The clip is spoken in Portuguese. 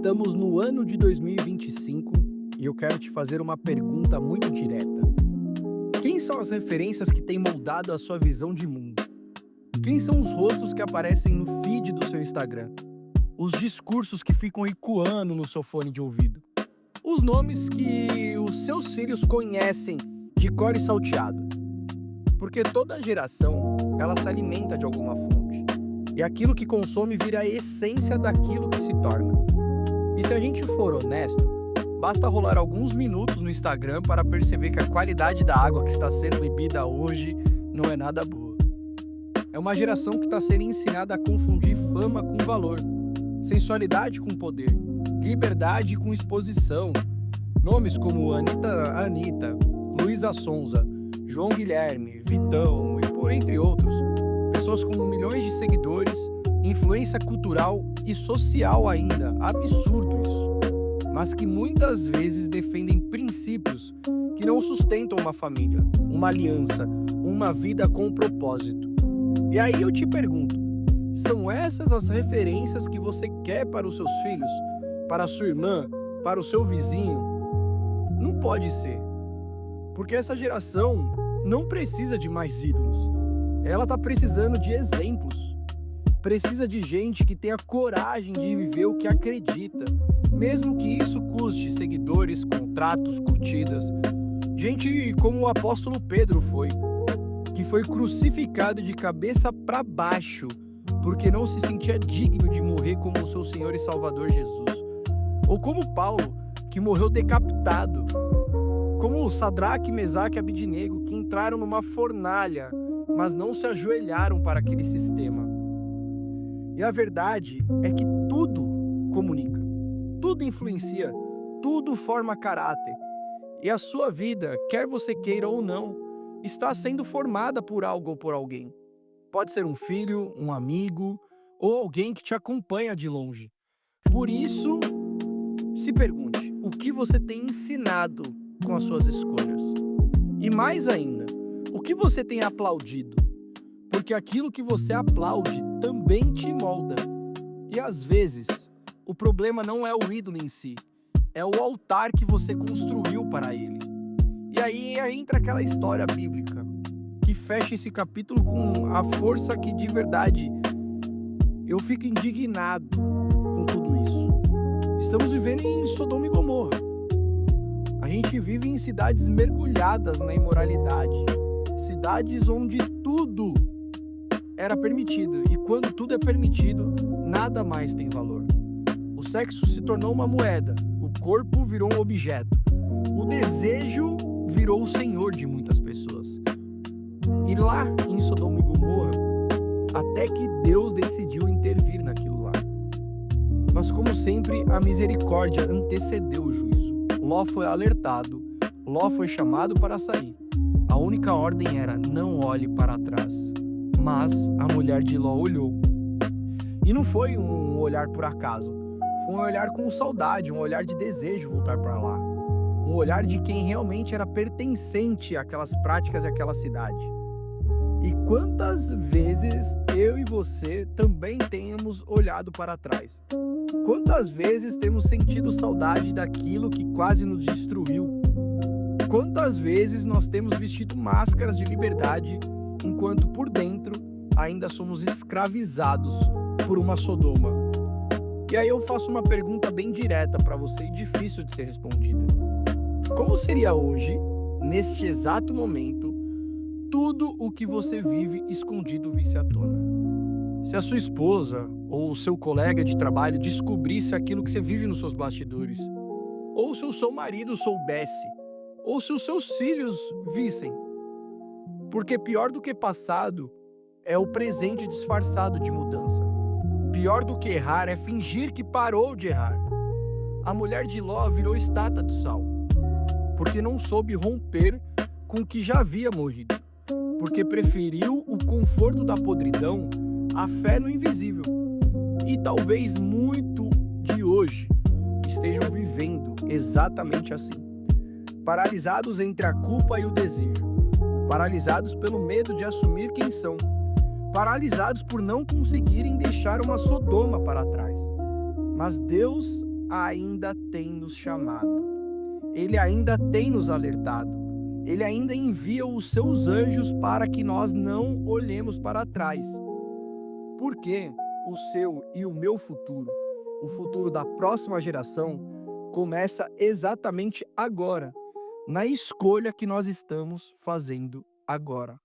Estamos no ano de 2025 e eu quero te fazer uma pergunta muito direta. Quem são as referências que têm moldado a sua visão de mundo? Quem são os rostos que aparecem no feed do seu Instagram? Os discursos que ficam ecoando no seu fone de ouvido? Os nomes que os seus filhos conhecem de cor e salteado? Porque toda geração, ela se alimenta de alguma fonte. E aquilo que consome vira a essência daquilo que se torna. E se a gente for honesto, basta rolar alguns minutos no Instagram para perceber que a qualidade da água que está sendo bebida hoje não é nada boa. É uma geração que está sendo ensinada a confundir fama com valor, sensualidade com poder, liberdade com exposição. Nomes como Anitta, Luísa Sonza, João Guilherme, Vitão e por entre outros. Pessoas com milhões de seguidores, influência cultural e social ainda, absurdo isso. Mas que muitas vezes defendem princípios que não sustentam uma família, uma aliança, uma vida com propósito. E aí eu te pergunto, são essas as referências que você quer para os seus filhos? Para a sua irmã? Para o seu vizinho? Não pode ser. Porque essa geração não precisa de mais ídolos. Ela está precisando de exemplos. Precisa de gente que tenha coragem de viver o que acredita, mesmo que isso custe seguidores, contratos, curtidas. Gente como o apóstolo Pedro foi, que foi crucificado de cabeça para baixo, porque não se sentia digno de morrer como o seu Senhor e Salvador Jesus. Ou como Paulo, que morreu decapitado. Como Sadraque, Mesaque e Abednego, que entraram numa fornalha, mas não se ajoelharam para aquele sistema. E a verdade é que tudo comunica, tudo influencia, tudo forma caráter. E a sua vida, quer você queira ou não, está sendo formada por algo ou por alguém. Pode ser um filho, um amigo ou alguém que te acompanha de longe. Por isso, se pergunte, o que você tem ensinado com as suas escolhas? E mais ainda, o que você tem aplaudido? Porque aquilo que você aplaude também te molda. E às vezes, o problema não é o ídolo em si, é o altar que você construiu para ele. E aí entra aquela história bíblica, que fecha esse capítulo com a força que de verdade eu fico indignado com tudo isso. Estamos vivendo em Sodoma e Gomorra. A gente vive em cidades mergulhadas na imoralidade, cidades onde tudo era permitido, e quando tudo é permitido, nada mais tem valor. O sexo se tornou uma moeda, o corpo virou um objeto, o desejo virou o senhor de muitas pessoas. E lá em Sodoma e Gomorra, até que Deus decidiu intervir naquilo lá. Mas como sempre, a misericórdia antecedeu o juízo. Ló foi alertado, Ló foi chamado para sair. A única ordem era: não olhe para trás. Mas a mulher de Ló olhou. E não foi um olhar por acaso. Foi um olhar com saudade, um olhar de desejo voltar para lá. Um olhar de quem realmente era pertencente àquelas práticas e àquela cidade. E quantas vezes eu e você também temos olhado para trás? Quantas vezes temos sentido saudade daquilo que quase nos destruiu? Quantas vezes nós temos vestido máscaras de liberdade, enquanto por dentro ainda somos escravizados por uma Sodoma? E aí eu faço uma pergunta bem direta para você e difícil de ser respondida. Como seria hoje, neste exato momento, tudo o que você vive escondido visse à tona? Se a sua esposa ou o seu colega de trabalho descobrisse aquilo que você vive nos seus bastidores, ou se o seu marido soubesse, ou se os seus filhos vissem. Porque pior do que passado é o presente disfarçado de mudança. Pior do que errar é fingir que parou de errar. A mulher de Ló virou estátua de sal, porque não soube romper com o que já havia morrido, porque preferiu o conforto da podridão à fé no invisível. E talvez muito de hoje estejam vivendo exatamente assim, paralisados entre a culpa e o desejo, paralisados pelo medo de assumir quem são, paralisados por não conseguirem deixar uma Sodoma para trás. Mas Deus ainda tem nos chamado, Ele ainda tem nos alertado, Ele ainda envia os seus anjos para que nós não olhemos para trás. Porque o seu e o meu futuro, o futuro da próxima geração, começa exatamente agora, na escolha que nós estamos fazendo agora.